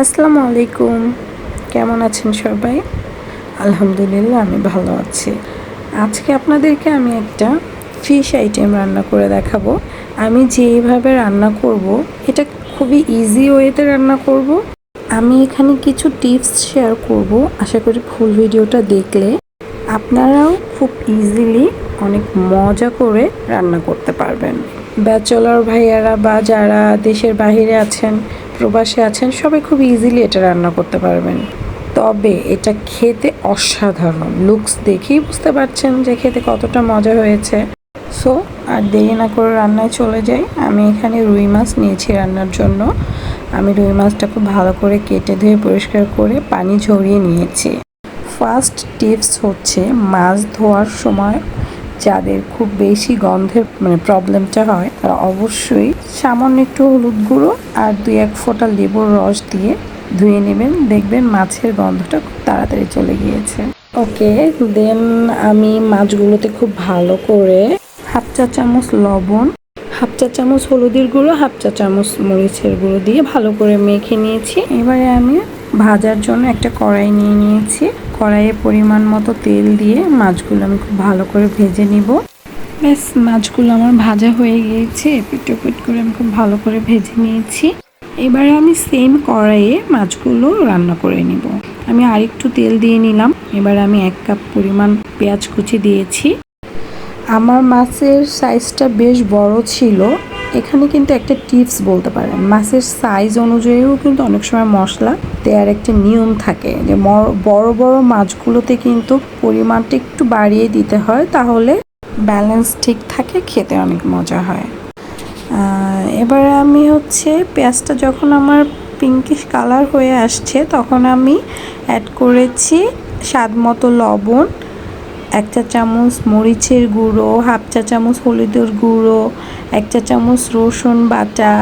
আসসালামু আলাইকুম। কেমন আছেন সবাই? আলহামদুলিল্লাহ আমি ভালো আছি। আজকে আপনাদেরকে আমি একটা ফিশ আইটেম রান্না করে দেখাবো। আমি যেইভাবে রান্না করব, এটা খুবই ইজি ওয়েতে রান্না করব। আমি এখানে কিছু টিপস শেয়ার করব। আশা করি ফুল ভিডিওটা দেখলে আপনারাও খুব ইজিলি অনেক মজা করে রান্না করতে পারবেন। ব্যাচেলর ভাইয়ারা বা যারা দেশের বাইরে আছেন, প্রবাসে আছেন, সবাই খুব ইজিলি এটা রান্না করতে পারবেন। তবে এটা খেতে অসাধারণ। লুকস দেখেই বুঝতে পারছেন যে খেতে কতটা মজা হয়েছে। সো আর দেরি না করে রান্নায় চলে যাই। আমি এখানে রুই মাছ নিয়েছি রান্নার জন্য। আমি রুই মাছটা খুব ভালো করে কেটে ধুয়ে পরিষ্কার করে পানি ঝরিয়ে নিয়েছি। ফার্স্ট টিপস হচ্ছে, মাছ ধোয়ার সময় যাদের খুব বেশি গন্ধের প্রবলেমটা হয়, তারা অবশ্যই সামান্য একটু হলুদ গুঁড়ো আর 2-1 ফোঁটা লেবুর রস দিয়ে ধুয়ে নেবেন। দেখবেন মাছের গন্ধটা খুব তাড়াতাড়ি চলে গিয়েছে। ওকে, দেন আমি মাছগুলোতে খুব ভালো করে 1/2 চা চামচ লবণ, 1/2 চা চামচ হলুদের গুঁড়ো, 1/2 চা চামচ মরিচের গুঁড়ো দিয়ে ভালো করে মেখে নিয়েছি। এবারে আমি ভাজার জন্য একটা কড়াই নিয়ে নিয়েছি। কড়াইয়ে পরিমাণ মতো তেল দিয়ে মাছগুলো আমি খুব ভালো করে ভেজে নিব। ব্যাস, মাছগুলো আমার ভাজা হয়ে গিয়েছে। এপিট ওপিট করে আমি খুব ভালো করে ভেজে নিয়েছি। এবারে আমি সেম কড়াইয়ে মাছগুলো রান্না করে নিব। আমি আরেকটু তেল দিয়ে নিলাম। এবার আমি 1 কাপ পরিমাণ পেঁয়াজ কুচি দিয়েছি। আমার মাছের সাইজটা বেশ বড় ছিল। এখানে কিন্তু একটা টিপস বলতে পারেন, মাছের সাইজ অনুযায়ীও কিন্তু অনেক সময় মশলা দেওয়ার একটা নিয়ম থাকে, যে বড় বড় মাছগুলোতে কিন্তু পরিমাণটা একটু বাড়িয়ে দিতে হয়, তাহলে ব্যালেন্স ঠিক থাকে, খেতে অনেক মজা হয়। এবারে আমি পেঁয়াজটা যখন আমার পিঙ্কিশ কালার হয়ে আসছে, তখন আমি অ্যাড করেছি স্বাদ মতো লবণ, 1 চা চামচ মরিচের গুঁড়ো, 1/2 চা চামচ হলুদের গুঁড়ো, 1 চা চামচ রসুন বাটা,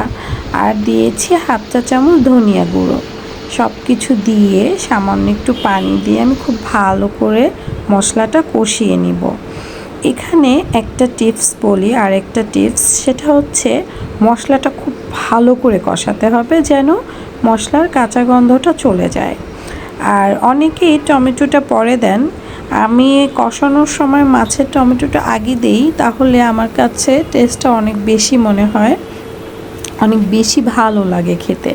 আর দিয়েছি 1/2 চা চামচ ধনিয়া গুঁড়ো। সব কিছু দিয়ে সামান্য একটু পানি দিয়ে আমি খুব ভালো করে মশলাটা কষিয়ে নিব। এখানে একটা টিপস বলি, আর একটা টিপস, সেটা হচ্ছে মশলাটা খুব ভালো করে কষাতে হবে, যেন মশলার কাঁচা গন্ধটা চলে যায়। আর অনেকেই টমেটোটা পরে দেন, আমি কষানোর সময় মাছের টমেটোটা আগে দেই, তাহলে আমার কাছে টেস্টটা অনেক বেশি মনে হয়, অনেক বেশি ভালো লাগে খেতে।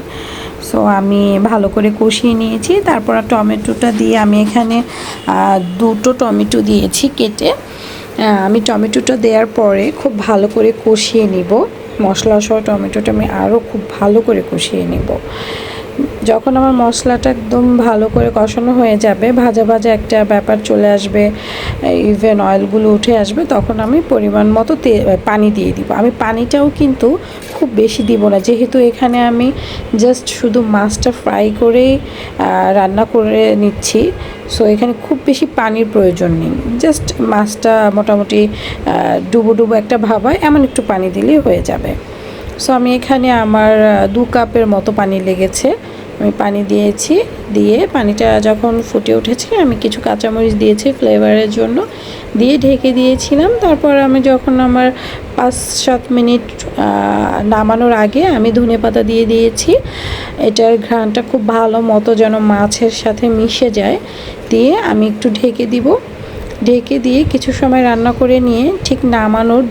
সো আমি ভালো করে কষিয়ে নিয়েছি। তারপর টমেটোটা দিয়ে আমি এখানে 2টো টমেটো দিয়েছি কেটে। আমি টমেটোটা দেওয়ার পরে খুব ভালো করে কষিয়ে নিব। মশলা সহ টমেটোটা আমি আরও খুব ভালো করে কষিয়ে নিব। যখন আমার মশলাটা একদম ভালো করে কষানো হয়ে যাবে, ভাজা ভাজা একটা ব্যাপার চলে আসবে, ইভেন অয়েলগুলো উঠে আসবে, তখন আমি পরিমাণ মতো পানি দিয়ে দিব। আমি পানিটাও কিন্তু খুব বেশি দিব না, যেহেতু এখানে আমি জাস্ট শুধু মাছটা ফ্রাই করেই রান্না করে নিচ্ছি। সো এখানে খুব বেশি পানির প্রয়োজন নেই, জাস্ট মাছটা মোটামুটি ডুবো ডুবো একটা ভাব হয়, এমন একটু পানি দিলেই হয়ে যাবে। সো আমি এখানে আমার 2 কাপের মতো পানি লেগেছে। আমি পানি দিয়েছি, দিয়ে পানিটা যখন ফুটে উঠেছে, আমি কিছু কাঁচামরিচ দিয়েছি ফ্লেভারের জন্য, দিয়ে ঢেকে দিয়েছিলাম। তারপর আমি যখন আমার 5-7 মিনিট নামানোর আগে আমি ধনেপাতা দিয়ে দিয়েছি। এটার ঘ্রাণটা খুব ভালো মতো যেন মাছের সাথে মিশে যায়, দিয়ে আমি একটু ঢেকে দিব। ঢেকে দিয়ে কিছু সময় রান্না করে নিয়ে ঠিক নামানোর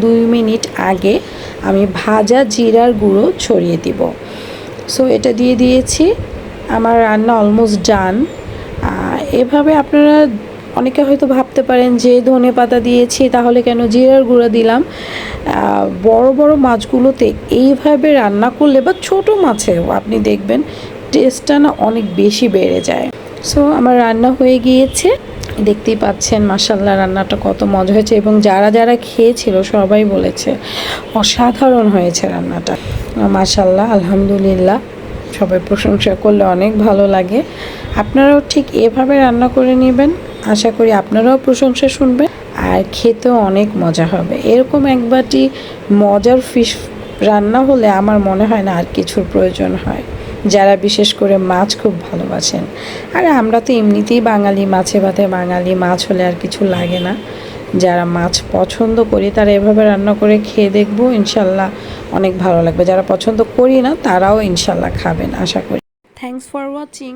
2 মিনিট আগে আমি ভাজা জিরার গুঁড়ো ছড়িয়ে দিব। সো এটা দিয়ে দিয়েছি। আমার রান্না অলমোস্ট ডান। এভাবে আপনারা অনেকে হয়তো ভাবতে পারেন যে ধনেপাতা দিয়েছি, তাহলে কেন জিরার গুঁড়ো দিলাম। বড় বড় মাছগুলোতে এইভাবে রান্না করলে, বা ছোট মাছেও আপনি দেখবেন টেস্টটা না অনেক বেশি বেড়ে যায়। সো আমার রান্না হয়ে গিয়েছে, দেখতেই পাচ্ছেন মাশাআল্লাহ রান্নাটা কত মজা হয়েছে, এবং যারা যারা খেয়েছিল সবাই বলেছে অসাধারণ হয়েছে রান্নাটা। মাশাআল্লাহ, আলহামদুলিল্লাহ, সবাই প্রশংসা করলে অনেক ভালো লাগে। আপনারাও ঠিক এভাবে রান্না করে নেবেন, আশা করি আপনারাও প্রশংসা শুনবেন, আর খেতেও অনেক মজা হবে। এরকম এক বাটি মজার ফিশ রান্না হলে আমার মনে হয় না আর কিছুর প্রয়োজন হয়, যারা বিশেষ করে মাছ খুব ভালোবাসেন। আর আমরা তো এমনিতেই বাঙালি, মাছে ভাতে বাঙালি, মাছ হলে আর কিছু লাগে না। যারা মাছ পছন্দ করি তারা এভাবে রান্না করে খেয়ে দেখবো, ইনশাল্লাহ অনেক ভালো লাগবে। যারা পছন্দ করি না তারাও ইনশাল্লাহ খাবেন আশা করি। Thanks for watching.